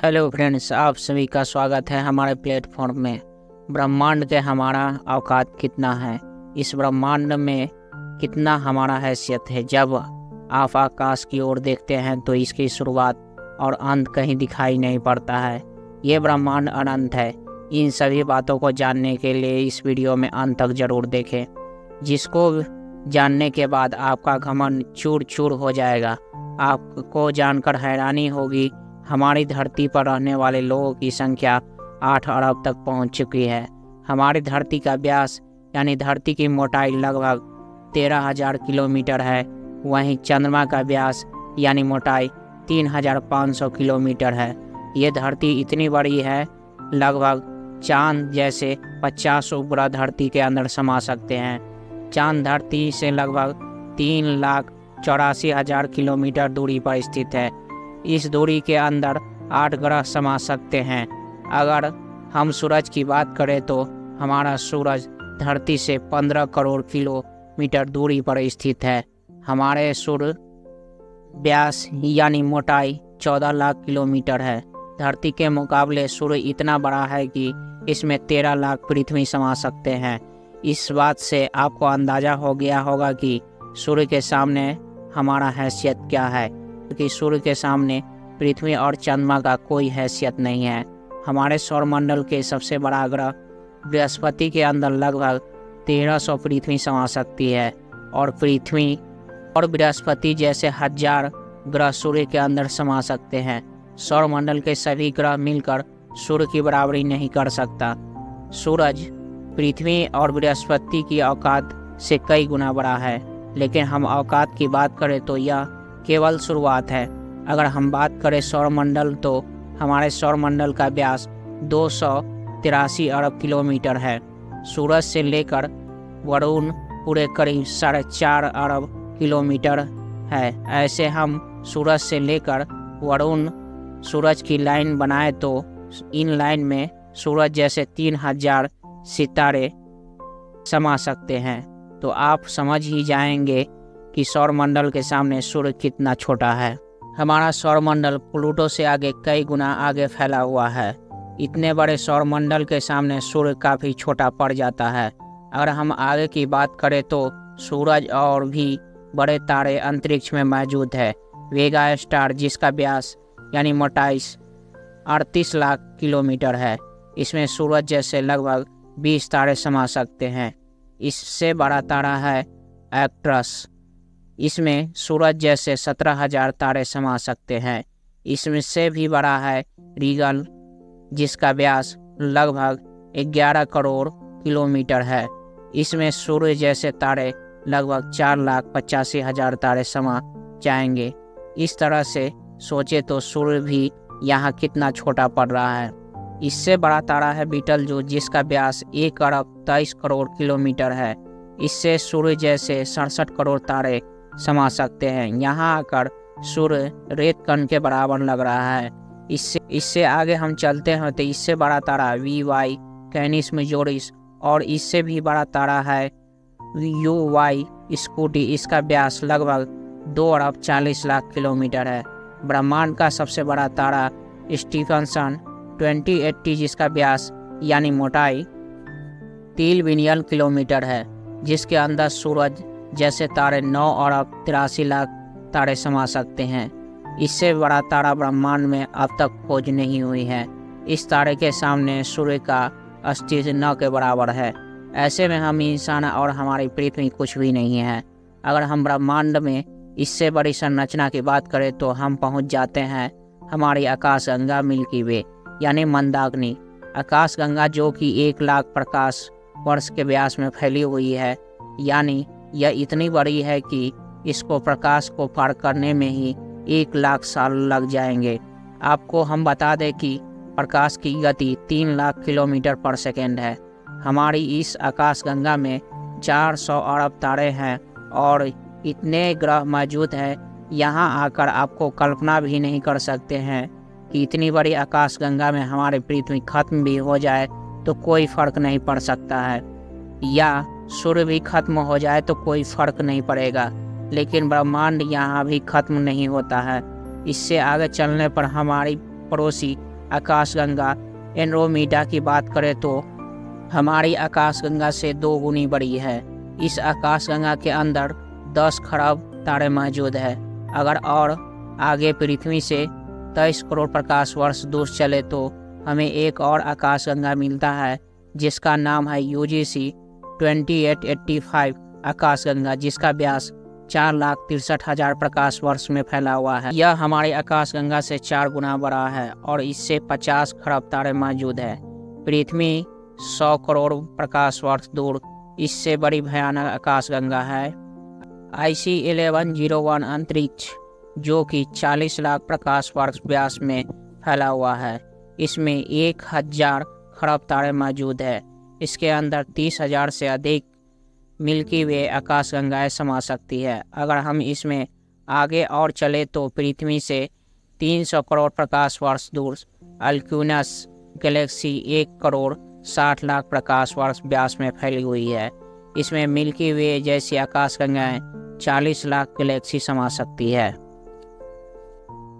Hello friends, आप सभी का स्वागत है हमारे प्लेटफॉर्म में। ब्रह्मांड के हमारा औकात कितना है, इस ब्रह्मांड में कितना हमारा हैसियत है। जब आप आकाश की ओर देखते हैं तो इसकी शुरुआत और अंत कहीं दिखाई नहीं पड़ता है। ये ब्रह्मांड अनंत है। इन सभी बातों को जानने के लिए इस वीडियो में अंत तक जरूर देखें, जिसको जानने के बाद आपका घमंड चूर चूर हो जाएगा। आपको जानकर हैरानी होगी, हमारी धरती पर रहने वाले लोगों की संख्या 8 अरब तक पहुंच चुकी है। हमारी धरती का व्यास यानी धरती की मोटाई लगभग 13,000 किलोमीटर है। वहीं चंद्रमा का व्यास यानी मोटाई 3,500 किलोमीटर है। ये धरती इतनी बड़ी है, लगभग चांद जैसे 50 उपग्रह धरती के अंदर समा सकते हैं। चांद धरती से लगभग 3,84,000 किलोमीटर दूरी पर स्थित है। इस दूरी के अंदर 8 ग्रह समा सकते हैं। अगर हम सूरज की बात करें तो हमारा सूरज धरती से 15 करोड़ किलोमीटर दूरी पर स्थित है। हमारे सूर्य व्यास यानी मोटाई 14 लाख किलोमीटर है। धरती के मुकाबले सूर्य इतना बड़ा है कि इसमें 13 लाख पृथ्वी समा सकते हैं। इस बात से आपको अंदाजा हो गया होगा कि सूर्य के सामने हमारा हैसियत क्या है, कि सूर्य के सामने पृथ्वी और चंद्रमा का कोई हैसियत नहीं है। हमारे सौरमंडल के सबसे बड़ा ग्रह बृहस्पति के अंदर लगभग 1300 पृथ्वी समा सकती है, और पृथ्वी और बृहस्पति जैसे 1000 ग्रह सूर्य के अंदर समा सकते हैं। सौरमंडल के सभी ग्रह मिलकर सूर्य की बराबरी नहीं कर सकता। सूरज पृथ्वी और बृहस्पति की औकात से कई गुना बड़ा है, लेकिन हम औकात की बात करें तो यह केवल शुरुआत है। अगर हम बात करें सौरमंडल, तो हमारे सौरमंडल का व्यास 283 अरब किलोमीटर है। सूरज से लेकर वरुण पूरे करीब 4.5 अरब किलोमीटर है। ऐसे हम सूरज से लेकर वरुण सूरज की लाइन बनाए तो इन लाइन में सूरज जैसे 3000 सितारे समा सकते हैं। तो आप समझ ही जाएंगे कि सौरमंडल के सामने सूर्य कितना छोटा है। हमारा सौरमंडल प्लूटो से आगे कई गुना आगे फैला हुआ है। इतने बड़े सौरमंडल के सामने सूर्य काफ़ी छोटा पड़ जाता है। अगर हम आगे की बात करें तो सूरज और भी बड़े तारे अंतरिक्ष में मौजूद है। वेगा स्टार, जिसका व्यास यानी मोटाई 38 लाख किलोमीटर है, इसमें सूरज जैसे लगभग 20 तारे समा सकते हैं। इससे बड़ा तारा है एक्ट्रस, इसमें सूरज जैसे 17,000 तारे समा सकते हैं। इसमें से भी बड़ा है रीगल, जिसका व्यास लगभग 11 करोड़ किलोमीटर है। इसमें सूर्य जैसे तारे लगभग 4,85,000 तारे समा जाएंगे। इस तरह से सोचे तो सूर्य भी यहाँ कितना छोटा पड़ रहा है। इससे बड़ा तारा है बीटल जो, जिसका व्यास 1 अरब 23 करोड़ किलोमीटर है। इससे सूर्य जैसे 67 करोड़ तारे समा सकते हैं। यहाँ आकर सूर्य रेत कण के बराबर लग रहा है। इससे आगे हम चलते हैं तो इससे बड़ा तारा VY कैनिस मेजोरिस, और इससे भी बड़ा तारा है UY स्कूटी। इसका व्यास लगभग 2 अरब 40 लाख किलोमीटर है। ब्रह्मांड का सबसे बड़ा तारा स्टीफनसन 2080, जिसका व्यास यानी मोटाई 3 बिलियन किलोमीटर है, जिसके अंदर सूरज जैसे तारे 9 अरब 83 लाख तारे समा सकते हैं। इससे बड़ा तारा ब्रह्मांड में अब तक खोज नहीं हुई है। इस तारे के सामने सूर्य का अस्तित्व न के बराबर है। ऐसे में हम इंसान और हमारी पृथ्वी कुछ भी नहीं है। अगर हम ब्रह्मांड में इससे बड़ी संरचना की बात करें तो हम पहुंच जाते हैं हमारी आकाशगंगा मिल्की वे यानी मंदाकिनी। आकाशगंगा जो कि 1 लाख प्रकाश वर्ष के व्यास में फैली हुई है, यानी यह इतनी बड़ी है कि इसको प्रकाश को पार करने में ही 1 लाख साल लग जाएंगे। आपको हम बता दें कि प्रकाश की गति 3 लाख किलोमीटर पर सेकेंड है। हमारी इस आकाशगंगा में 400 अरब तारे हैं और इतने ग्रह मौजूद हैं। यहाँ आकर आपको कल्पना भी नहीं कर सकते हैं कि इतनी बड़ी आकाशगंगा में हमारी पृथ्वी खत्म भी हो जाए तो कोई फर्क नहीं पड़ सकता है, या सूर्य भी खत्म हो जाए तो कोई फर्क नहीं पड़ेगा। लेकिन ब्रह्मांड यहाँ भी खत्म नहीं होता है। इससे आगे चलने पर हमारी पड़ोसी आकाशगंगा एंड्रोमेडा की बात करें तो हमारी आकाशगंगा से 2 गुनी बड़ी है। इस आकाशगंगा के अंदर 10 खरब तारे मौजूद है। अगर और आगे पृथ्वी से 23 करोड़ प्रकाश वर्ष दूर चले तो हमें एक और आकाशगंगा मिलता है जिसका नाम है UGC 2885 आकाशगंगा, जिसका व्यास 4,63,000 प्रकाश वर्ष में फैला हुआ है। यह हमारी आकाशगंगा से 4 गुना बड़ा है और इससे 50 खरब तारे मौजूद है। पृथ्वी 100 करोड़ प्रकाश वर्ष दूर इससे बड़ी भयानक आकाशगंगा है IC 1101 अंतरिक्ष, जो कि 40 लाख प्रकाश वर्ष व्यास में फैला हुआ है। इसमें 1000 खरब तारे मौजूद है। इसके अंदर 30,000 से अधिक मिल्की वे आकाशगंगाएं समा सकती है। अगर हम इसमें आगे और चले तो पृथ्वी से 300 करोड़ प्रकाश वर्ष दूर अल्क्यूनस गैलेक्सी 1 करोड़ 60 लाख प्रकाश वर्ष व्यास में फैली हुई है। इसमें मिल्की वे जैसी आकाशगंगाएं 40 लाख गैलेक्सी समा सकती है।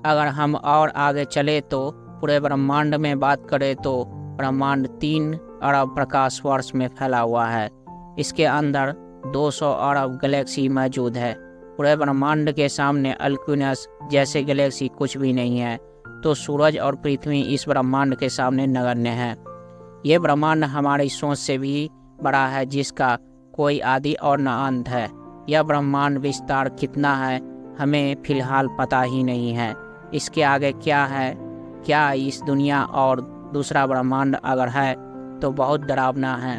अगर हम और आगे चले तो पूरे ब्रह्मांड में बात करें तो ब्रह्मांड 3 अरब प्रकाश वर्ष में फैला हुआ है। इसके अंदर 200 अरब गैलेक्सी मौजूद है। पूरे ब्रह्मांड के सामने अल्क्यूनस जैसे गैलेक्सी कुछ भी नहीं है, तो सूरज और पृथ्वी इस ब्रह्मांड के सामने नगण्य है। ये ब्रह्मांड हमारी सोच से भी बड़ा है, जिसका कोई आदि और न अंत है। यह ब्रह्मांड विस्तार कितना है हमें फिलहाल पता ही नहीं है। इसके आगे क्या है, क्या इस दुनिया और दूसरा ब्रह्मांड अगर है तो बहुत डरावना है।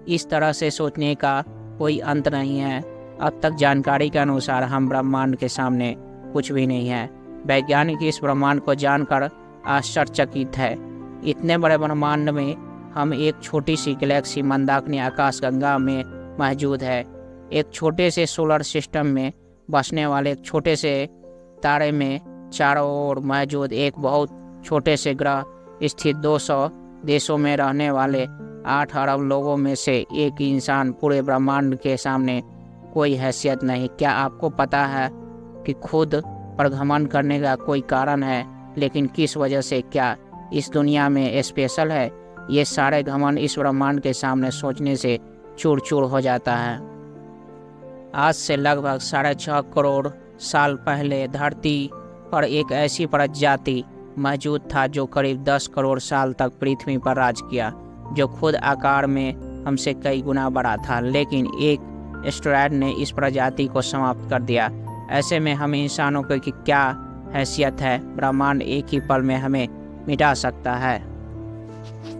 इस तरह से सोचने का कोई अंत नहीं है। अब तक जानकारी के अनुसार हम ब्रह्मांड के सामने कुछ भी नहीं है। वैज्ञानिक इस ब्रह्मांड को जानकर आश्चर्यचकित है। इतने बड़े ब्रह्मांड में हम एक छोटी सी गैलेक्सी मंदाकिनी आकाशगंगा में मौजूद है। एक छोटे से सोलर सिस्टम में बसने वाले एक छोटे से तारे में चारों ओर मौजूद एक बहुत छोटे से ग्रह स्थित 200 देशों में रहने वाले 8 अरब लोगों में से एक इंसान पूरे ब्रह्मांड के सामने कोई हैसियत नहीं। क्या आपको पता है कि खुद पर घमंड करने का कोई कारण है, लेकिन किस वजह से क्या इस दुनिया में स्पेशल है? ये सारे घमंड इस ब्रह्मांड के सामने सोचने से चूर चूर हो जाता है। आज से लगभग 6.5 करोड़ साल पहले धरती पर एक ऐसी प्रजाति मौजूद था जो करीब 10 करोड़ साल तक पृथ्वी पर राज किया, जो खुद आकार में हमसे कई गुना बड़ा था। लेकिन एक एस्टेरॉयड ने इस प्रजाति को समाप्त कर दिया। ऐसे में हम इंसानों की क्या हैसियत है? ब्रह्मांड एक ही पल में हमें मिटा सकता है।